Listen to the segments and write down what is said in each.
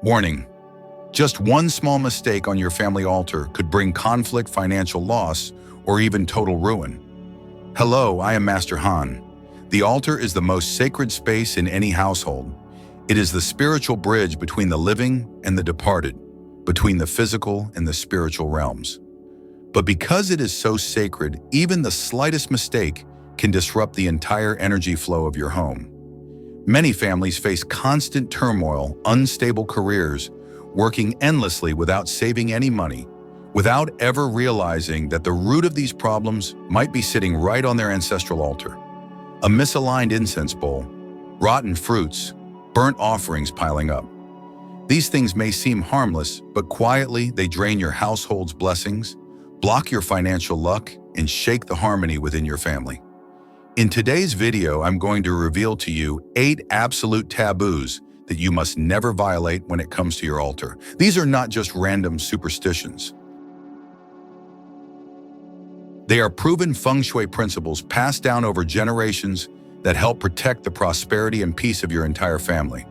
Warning: just one small mistake on your family altar could bring conflict, financial loss, or even total ruin. Hello, I am Master Han. The altar is the most sacred space in any household. It is the spiritual bridge between the living and the departed, between the physical and the spiritual realms. But because it is so sacred, even the slightest mistake can disrupt the entire energy flow of your home. Many families face constant turmoil, unstable careers, working endlessly without saving any money, without ever realizing that the root of these problems might be sitting right on their ancestral altar. A misaligned incense bowl, rotten fruits, burnt offerings piling up. These things may seem harmless, but quietly they drain your household's blessings, block your financial luck, and shake the harmony within your family. In today's video, I'm going to reveal to you 8 absolute taboos that you must never violate when it comes to your altar. These are not just random superstitions. They are proven Feng Shui principles passed down over generations that help protect the prosperity and peace of your entire family.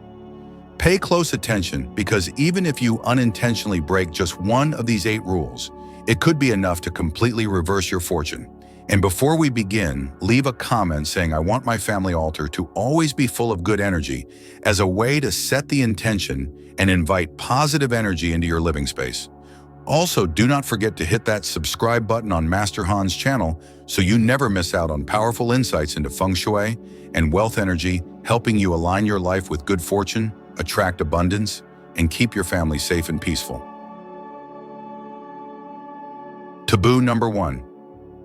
Pay close attention, because even if you unintentionally break just one of these 8 rules, it could be enough to completely reverse your fortune. And before we begin, leave a comment saying, "I want my family altar to always be full of good energy," as a way to set the intention and invite positive energy into your living space. Also, do not forget to hit that subscribe button on Master Han's channel so you never miss out on powerful insights into Feng Shui and wealth energy, helping you align your life with good fortune, attract abundance, and keep your family safe and peaceful. Taboo number 1.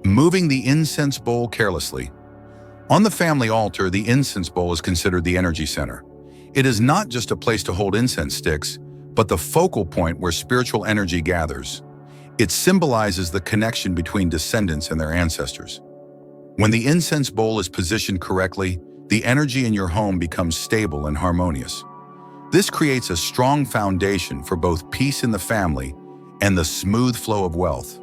Moving the incense bowl carelessly. On the family altar, the incense bowl is considered the energy center. It is not just a place to hold incense sticks, but the focal point where spiritual energy gathers. It symbolizes the connection between descendants and their ancestors. When the incense bowl is positioned correctly, the energy in your home becomes stable and harmonious. This creates a strong foundation for both peace in the family and the smooth flow of wealth.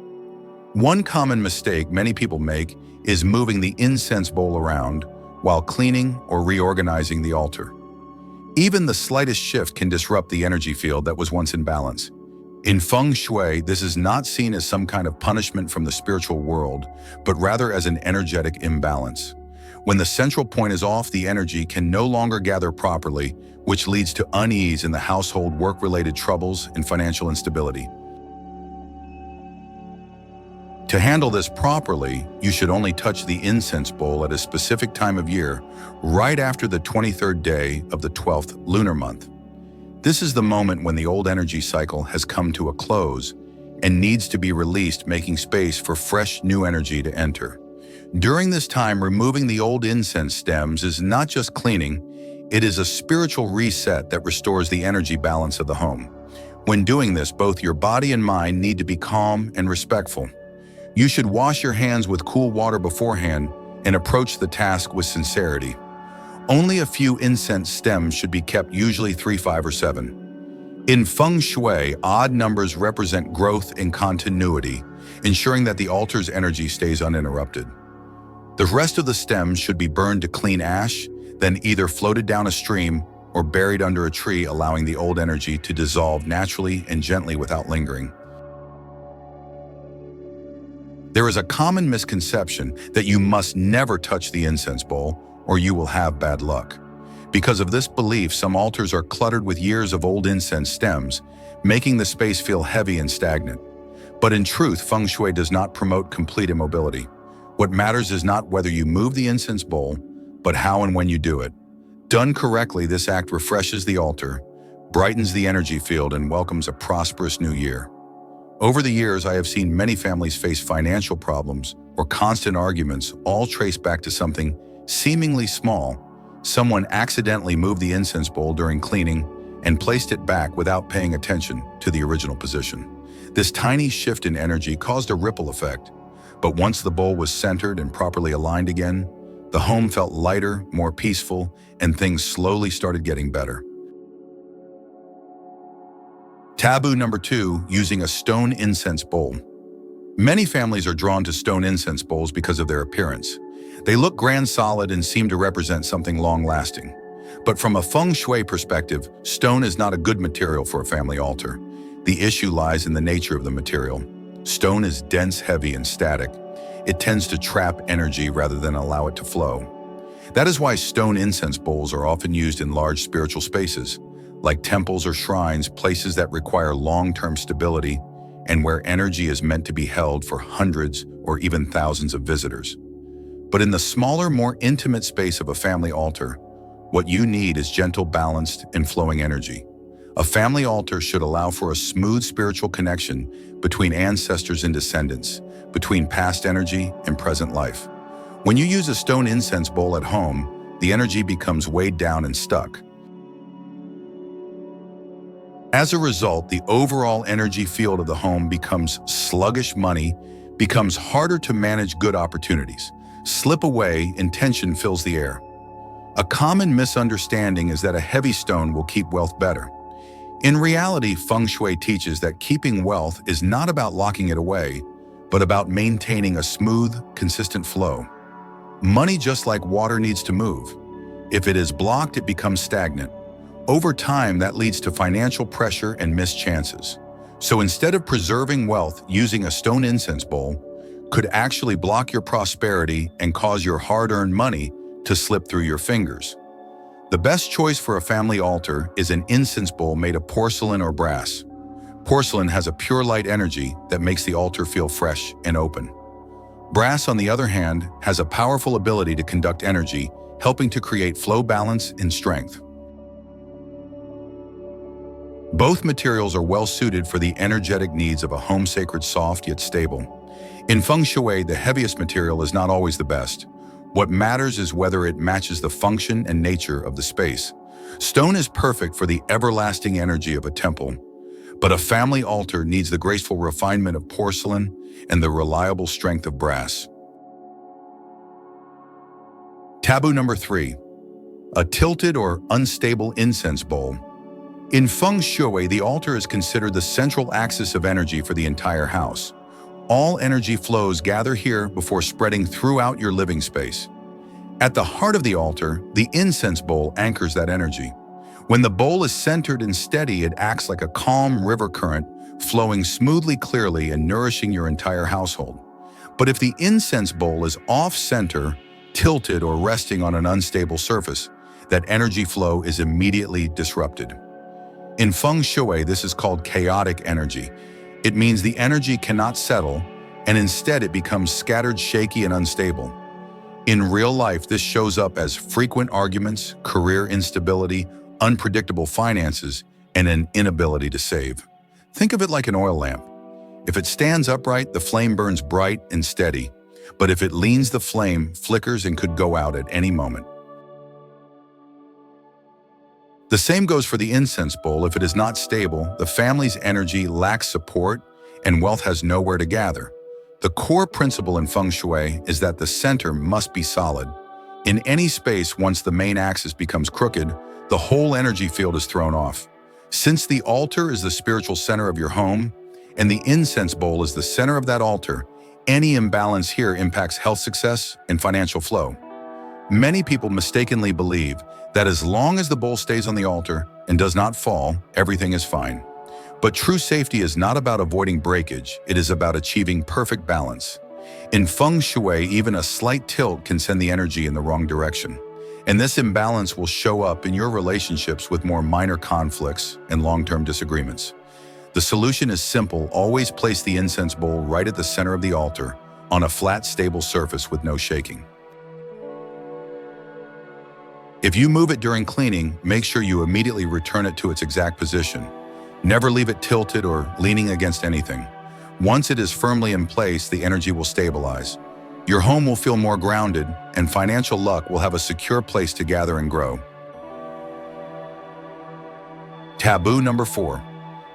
One common mistake many people make is moving the incense bowl around while cleaning or reorganizing the altar. Even the slightest shift can disrupt the energy field that was once in balance. In Feng Shui, this is not seen as some kind of punishment from the spiritual world, but rather as an energetic imbalance. When the central point is off, the energy can no longer gather properly, which leads to unease in the household, work-related troubles, and financial instability. To handle this properly, you should only touch the incense bowl at a specific time of year, right after the 23rd day of the 12th lunar month. This is the moment when the old energy cycle has come to a close and needs to be released, making space for fresh new energy to enter. During this time, removing the old incense stems is not just cleaning, it is a spiritual reset that restores the energy balance of the home. When doing this, both your body and mind need to be calm and respectful. You should wash your hands with cool water beforehand and approach the task with sincerity. Only a few incense stems should be kept, usually 3, 5, or 7. In Feng Shui, odd numbers represent growth and continuity, ensuring that the altar's energy stays uninterrupted. The rest of the stems should be burned to clean ash, then either floated down a stream or buried under a tree, allowing the old energy to dissolve naturally and gently without lingering. There is a common misconception that you must never touch the incense bowl or you will have bad luck. Because of this belief, some altars are cluttered with years of old incense stems, making the space feel heavy and stagnant. But in truth, Feng Shui does not promote complete immobility. What matters is not whether you move the incense bowl, but how and when you do it. Done correctly, this act refreshes the altar, brightens the energy field, and welcomes a prosperous new year. Over the years, I have seen many families face financial problems or constant arguments, all traced back to something seemingly small. Someone accidentally moved the incense bowl during cleaning and placed it back without paying attention to the original position. This tiny shift in energy caused a ripple effect, but once the bowl was centered and properly aligned again, the home felt lighter, more peaceful, and things slowly started getting better. Taboo number 2, using a stone incense bowl. Many families are drawn to stone incense bowls because of their appearance. They look grand, solid, and seem to represent something long-lasting. But from a Feng Shui perspective, stone is not a good material for a family altar. The issue lies in the nature of the material. Stone is dense, heavy, and static. It tends to trap energy rather than allow it to flow. That is why stone incense bowls are often used in large spiritual spaces, like temples or shrines, places that require long-term stability and where energy is meant to be held for hundreds or even thousands of visitors. But in the smaller, more intimate space of a family altar, what you need is gentle, balanced, and flowing energy. A family altar should allow for a smooth spiritual connection between ancestors and descendants, between past energy and present life. When you use a stone incense bowl at home, the energy becomes weighed down and stuck. As a result, the overall energy field of the home becomes sluggish, money becomes harder to manage, good opportunities slip away, and tension fills the air. A common misunderstanding is that a heavy stone will keep wealth better. In reality, Feng Shui teaches that keeping wealth is not about locking it away, but about maintaining a smooth, consistent flow. Money, just like water, needs to move. If it is blocked, it becomes stagnant. Over time, that leads to financial pressure and missed chances. So instead of preserving wealth, using a stone incense bowl could actually block your prosperity and cause your hard-earned money to slip through your fingers. The best choice for a family altar is an incense bowl made of porcelain or brass. Porcelain has a pure light energy that makes the altar feel fresh and open. Brass, on the other hand, has a powerful ability to conduct energy, helping to create flow, balance, and strength. Both materials are well suited for the energetic needs of a home, sacred, soft yet stable. In Feng Shui, the heaviest material is not always the best. What matters is whether it matches the function and nature of the space. Stone is perfect for the everlasting energy of a temple, but a family altar needs the graceful refinement of porcelain and the reliable strength of brass. Taboo number 3, a tilted or unstable incense bowl. In Feng Shui, the altar is considered the central axis of energy for the entire house. All energy flows gather here before spreading throughout your living space. At the heart of the altar, the incense bowl anchors that energy. When the bowl is centered and steady, it acts like a calm river current, flowing smoothly, clearly, and nourishing your entire household. But if the incense bowl is off-center, tilted, or resting on an unstable surface, that energy flow is immediately disrupted. In Feng Shui, this is called chaotic energy. It means the energy cannot settle, and instead it becomes scattered, shaky, and unstable. In real life, this shows up as frequent arguments, career instability, unpredictable finances, and an inability to save. Think of it like an oil lamp. If it stands upright, the flame burns bright and steady. But if it leans, the flame flickers and could go out at any moment. The same goes for the incense bowl. If it is not stable, the family's energy lacks support and wealth has nowhere to gather. The core principle in Feng Shui is that the center must be solid. In any space, once the main axis becomes crooked, the whole energy field is thrown off. Since the altar is the spiritual center of your home, and the incense bowl is the center of that altar, any imbalance here impacts health, success, and financial flow. Many people mistakenly believe that as long as the bowl stays on the altar and does not fall, everything is fine. But true safety is not about avoiding breakage, it is about achieving perfect balance. In Feng Shui, even a slight tilt can send the energy in the wrong direction. And this imbalance will show up in your relationships with more minor conflicts and long-term disagreements. The solution is simple: always place the incense bowl right at the center of the altar, on a flat, stable surface with no shaking. If you move it during cleaning, make sure you immediately return it to its exact position. Never leave it tilted or leaning against anything. Once it is firmly in place, the energy will stabilize. Your home will feel more grounded, and financial luck will have a secure place to gather and grow. Taboo number 4,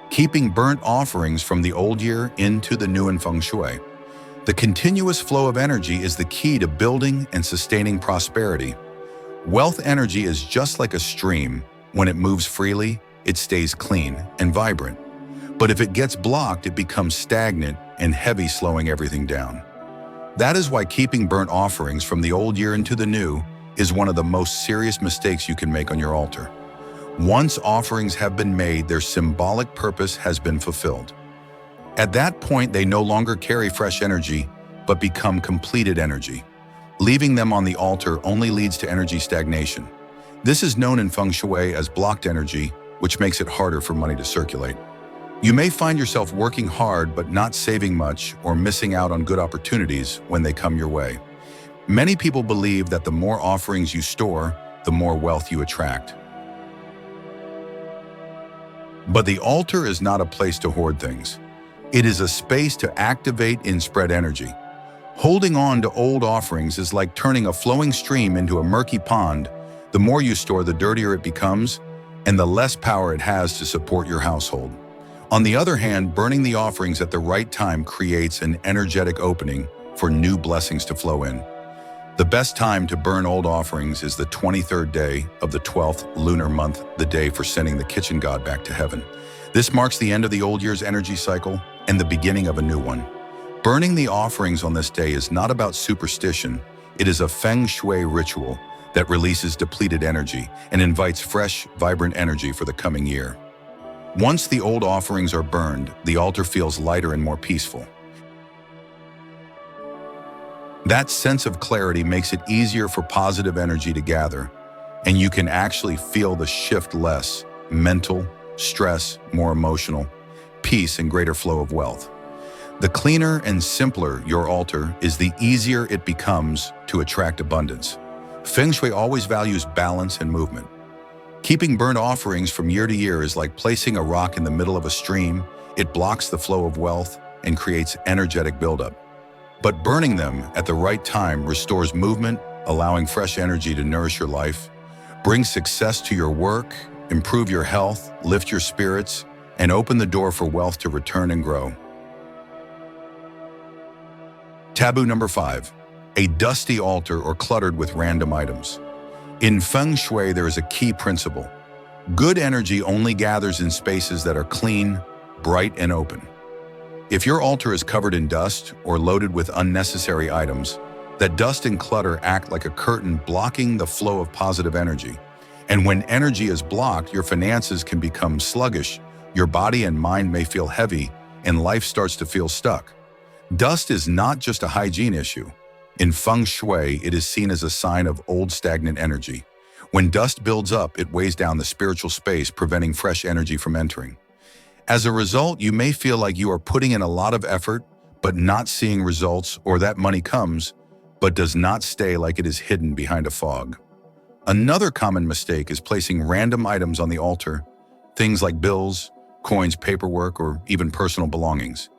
keeping burnt offerings from the old year into the new in Feng Shui. The continuous flow of energy is the key to building and sustaining prosperity. Wealth energy is just like a stream. When it moves freely, it stays clean and vibrant. But if it gets blocked, it becomes stagnant and heavy, slowing everything down. That is why keeping burnt offerings from the old year into the new is one of the most serious mistakes you can make on your altar. Once offerings have been made, their symbolic purpose has been fulfilled. At that point, they no longer carry fresh energy, but become completed energy. Leaving them on the altar only leads to energy stagnation. This is known in Feng Shui as blocked energy, which makes it harder for money to circulate. You may find yourself working hard but not saving much or missing out on good opportunities when they come your way. Many people believe that the more offerings you store, the more wealth you attract. But the altar is not a place to hoard things. It is a space to activate and spread energy. Holding on to old offerings is like turning a flowing stream into a murky pond. The more you store, the dirtier it becomes, and the less power it has to support your household. On the other hand, burning the offerings at the right time creates an energetic opening for new blessings to flow in. The best time to burn old offerings is the 23rd day of the 12th lunar month, the day for sending the kitchen god back to heaven. This marks the end of the old year's energy cycle and the beginning of a new one. Burning the offerings on this day is not about superstition. It is a Feng Shui ritual that releases depleted energy and invites fresh, vibrant energy for the coming year. Once the old offerings are burned, the altar feels lighter and more peaceful. That sense of clarity makes it easier for positive energy to gather, and you can actually feel the shift: less mental stress, more emotional peace, and greater flow of wealth. The cleaner and simpler your altar is, the easier it becomes to attract abundance. Feng Shui always values balance and movement. Keeping burnt offerings from year to year is like placing a rock in the middle of a stream. It blocks the flow of wealth and creates energetic buildup. But burning them at the right time restores movement, allowing fresh energy to nourish your life, bring success to your work, improve your health, lift your spirits, and open the door for wealth to return and grow. Taboo number 5, a dusty altar or cluttered with random items. In Feng Shui, there is a key principle. Good energy only gathers in spaces that are clean, bright, and open. If your altar is covered in dust or loaded with unnecessary items, that dust and clutter act like a curtain blocking the flow of positive energy. And when energy is blocked, your finances can become sluggish, your body and mind may feel heavy, and life starts to feel stuck. Dust is not just a hygiene issue. In Feng Shui, it is seen as a sign of old stagnant energy. When dust builds up, it weighs down the spiritual space, preventing fresh energy from entering. As a result, you may feel like you are putting in a lot of effort, but not seeing results, or that money comes, but does not stay, like it is hidden behind a fog. Another common mistake is placing random items on the altar, things like bills, coins, paperwork, or even personal belongings.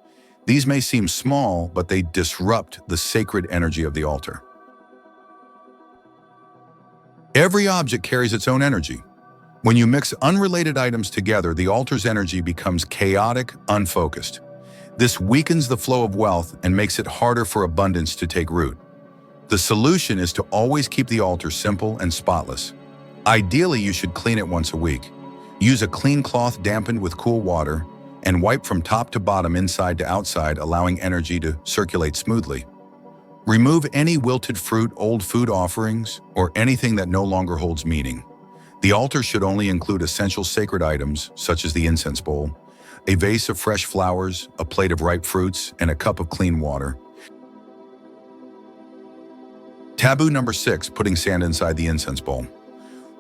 These may seem small, but they disrupt the sacred energy of the altar. Every object carries its own energy. When you mix unrelated items together, the altar's energy becomes chaotic, unfocused. This weakens the flow of wealth and makes it harder for abundance to take root. The solution is to always keep the altar simple and spotless. Ideally, you should clean it once a week. Use a clean cloth dampened with cool water and wipe from top to bottom, inside to outside, allowing energy to circulate smoothly. Remove any wilted fruit, old food offerings, or anything that no longer holds meaning. The altar should only include essential sacred items, such as the incense bowl, a vase of fresh flowers, a plate of ripe fruits, and a cup of clean water. Taboo number 6, putting sand inside the incense bowl.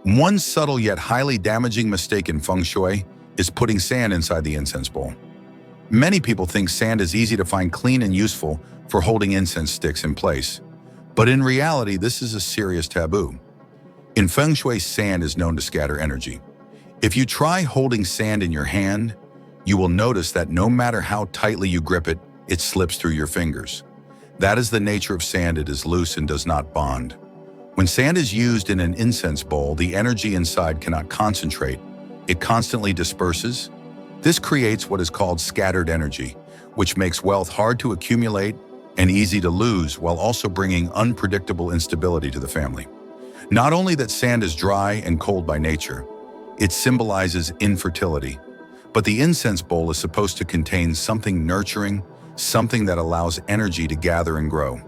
One subtle yet highly damaging mistake in Feng Shui is putting sand inside the incense bowl. Many people think sand is easy to find, clean, and useful for holding incense sticks in place. But in reality, this is a serious taboo. In Feng Shui, sand is known to scatter energy. If you try holding sand in your hand, you will notice that no matter how tightly you grip it, it slips through your fingers. That is the nature of sand. It is loose and does not bond. When sand is used in an incense bowl, the energy inside cannot concentrate. It constantly disperses. This creates what is called scattered energy, which makes wealth hard to accumulate and easy to lose, while also bringing unpredictable instability to the family. Not only that sand is dry and cold by nature, it symbolizes infertility. But the incense bowl is supposed to contain something nurturing, something that allows energy to gather and grow.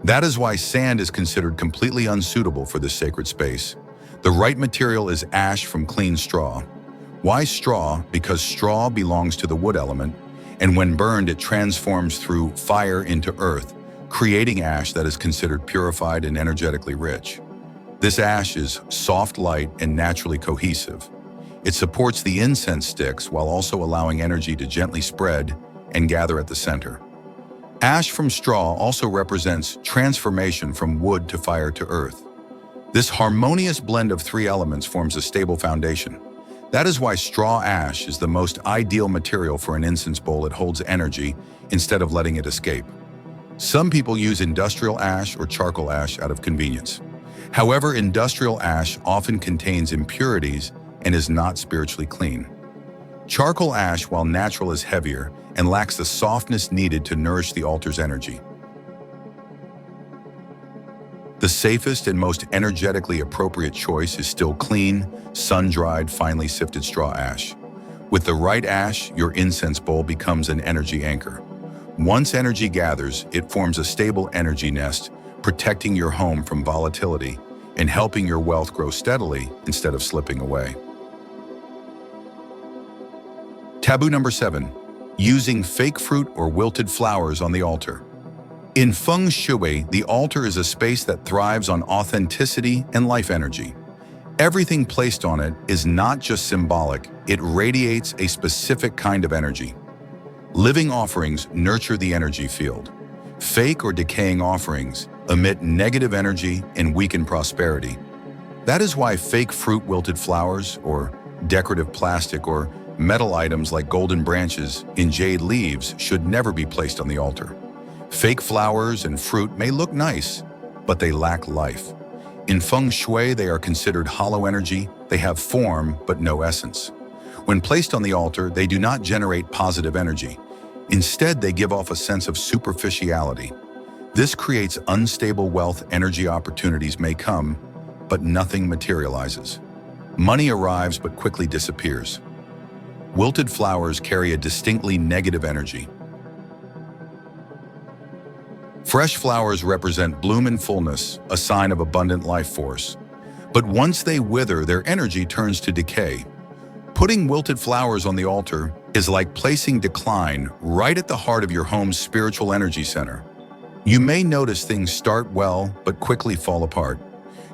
That is why sand is considered completely unsuitable for this sacred space. The right material is ash from clean straw. Why straw? Because straw belongs to the wood element, and when burned, it transforms through fire into earth, creating ash that is considered purified and energetically rich. This ash is soft, light, and naturally cohesive. It supports the incense sticks while also allowing energy to gently spread and gather at the center. Ash from straw also represents transformation from wood to fire to earth. This harmonious blend of three elements forms a stable foundation. That is why straw ash is the most ideal material for an incense bowl. It holds energy instead of letting it escape. Some people use industrial ash or charcoal ash out of convenience. However, industrial ash often contains impurities and is not spiritually clean. Charcoal ash, while natural, is heavier and lacks the softness needed to nourish the altar's energy. The safest and most energetically appropriate choice is still clean, sun-dried, finely sifted straw ash. With the right ash, your incense bowl becomes an energy anchor. Once energy gathers, it forms a stable energy nest, protecting your home from volatility and helping your wealth grow steadily instead of slipping away. Taboo number 7. Using fake fruit or wilted flowers on the altar. In Feng Shui, the altar is a space that thrives on authenticity and life energy. Everything placed on it is not just symbolic, it radiates a specific kind of energy. Living offerings nurture the energy field. Fake or decaying offerings emit negative energy and weaken prosperity. That is why fake fruit, wilted flowers, or decorative plastic or metal items like golden branches in jade leaves should never be placed on the altar. Fake flowers and fruit may look nice, but they lack life. In Feng Shui, they are considered hollow energy. They have form, but no essence. When placed on the altar, they do not generate positive energy. Instead, they give off a sense of superficiality. This creates unstable wealth. Energy opportunities may come, but nothing materializes. Money arrives but quickly disappears. Wilted flowers carry a distinctly negative energy. Fresh flowers represent bloom and fullness, a sign of abundant life force. But once they wither, their energy turns to decay. Putting wilted flowers on the altar is like placing decline right at the heart of your home's spiritual energy center. You may notice things start well, but quickly fall apart.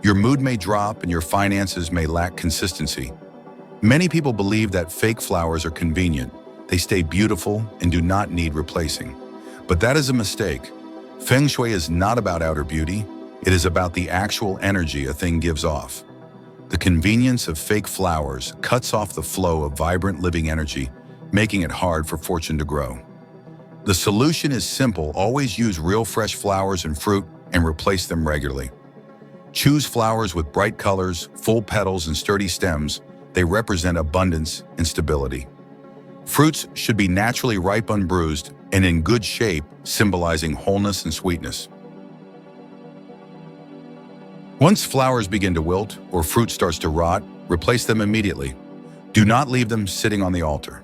Your mood may drop and your finances may lack consistency. Many people believe that fake flowers are convenient. They stay beautiful and do not need replacing. But that is a mistake. Feng Shui is not about outer beauty. It is about the actual energy a thing gives off. The convenience of fake flowers cuts off the flow of vibrant living energy, making it hard for fortune to grow. The solution is simple. Always use real fresh flowers and fruit and replace them regularly. Choose flowers with bright colors, full petals, and sturdy stems. They represent abundance and stability. Fruits should be naturally ripe, unbruised, and in good shape, symbolizing wholeness and sweetness. Once flowers begin to wilt or fruit starts to rot, replace them immediately. Do not leave them sitting on the altar.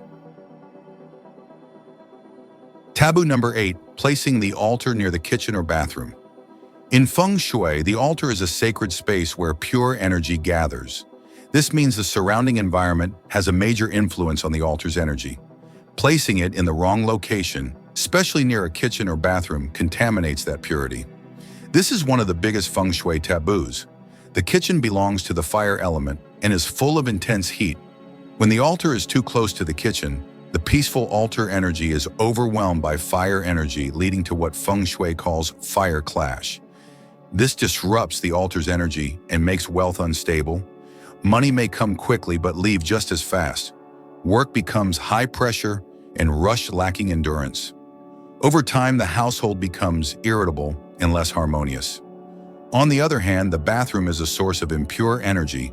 Taboo number 8, placing the altar near the kitchen or bathroom. In Feng Shui, the altar is a sacred space where pure energy gathers. This means the surrounding environment has a major influence on the altar's energy. Placing it in the wrong location, especially near a kitchen or bathroom, contaminates that purity. This is one of the biggest Feng Shui taboos. The kitchen belongs to the fire element and is full of intense heat. When the altar is too close to the kitchen, the peaceful altar energy is overwhelmed by fire energy, leading to what Feng Shui calls fire clash. This disrupts the altar's energy and makes wealth unstable. Money may come quickly but leave just as fast. Work becomes high pressure and rush, lacking endurance. Over time, the household becomes irritable and less harmonious. On the other hand, the bathroom is a source of impure energy.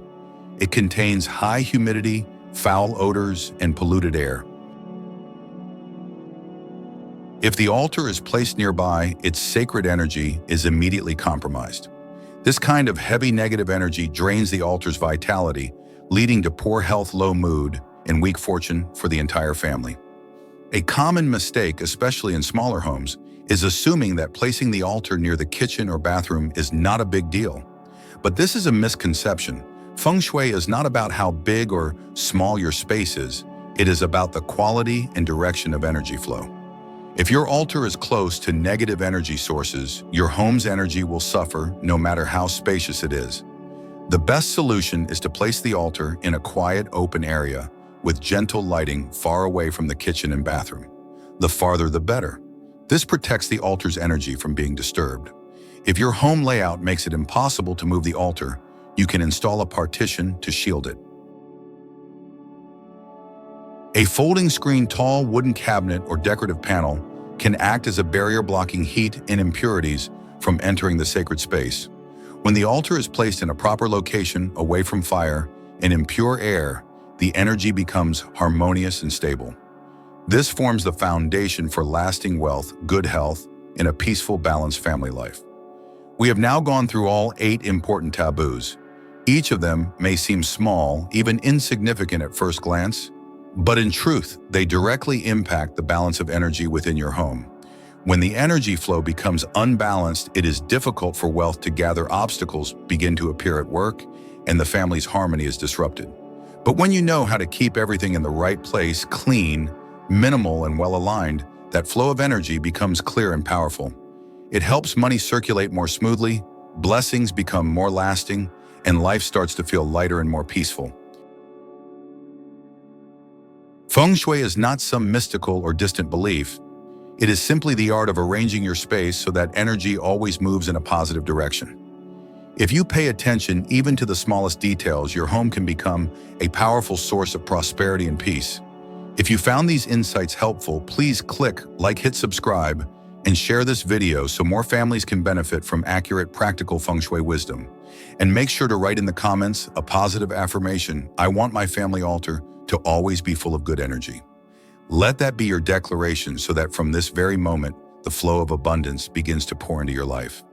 It contains high humidity, foul odors, and polluted air. If the altar is placed nearby, its sacred energy is immediately compromised. This kind of heavy negative energy drains the altar's vitality, leading to poor health, low mood, and weak fortune for the entire family. A common mistake, especially in smaller homes, is assuming that placing the altar near the kitchen or bathroom is not a big deal. But this is a misconception. Feng Shui is not about how big or small your space is. It is about the quality and direction of energy flow. If your altar is close to negative energy sources, your home's energy will suffer no matter how spacious it is. The best solution is to place the altar in a quiet, open area with gentle lighting far away from the kitchen and bathroom. The farther the better. This protects the altar's energy from being disturbed. If your home layout makes it impossible to move the altar, you can install a partition to shield it. A folding screen, tall wooden cabinet, or decorative panel can act as a barrier blocking heat and impurities from entering the sacred space. When the altar is placed in a proper location, away from fire and in pure air, the energy becomes harmonious and stable. This forms the foundation for lasting wealth, good health, and a peaceful, balanced family life. We have now gone through all 8 important taboos. Each of them may seem small, even insignificant at first glance, but in truth, they directly impact the balance of energy within your home. When the energy flow becomes unbalanced, it is difficult for wealth to gather, obstacles begin to appear at work, and the family's harmony is disrupted. But when you know how to keep everything in the right place, clean, minimal, and well-aligned, that flow of energy becomes clear and powerful. It helps money circulate more smoothly, blessings become more lasting, and life starts to feel lighter and more peaceful. Feng Shui is not some mystical or distant belief. It is simply the art of arranging your space so that energy always moves in a positive direction. If you pay attention even to the smallest details, your home can become a powerful source of prosperity and peace. If you found these insights helpful, please click like, hit subscribe, and share this video so more families can benefit from accurate, practical Feng Shui wisdom. And make sure to write in the comments a positive affirmation: I want my family altar to always be full of good energy. Let that be your declaration so that from this very moment, the flow of abundance begins to pour into your life.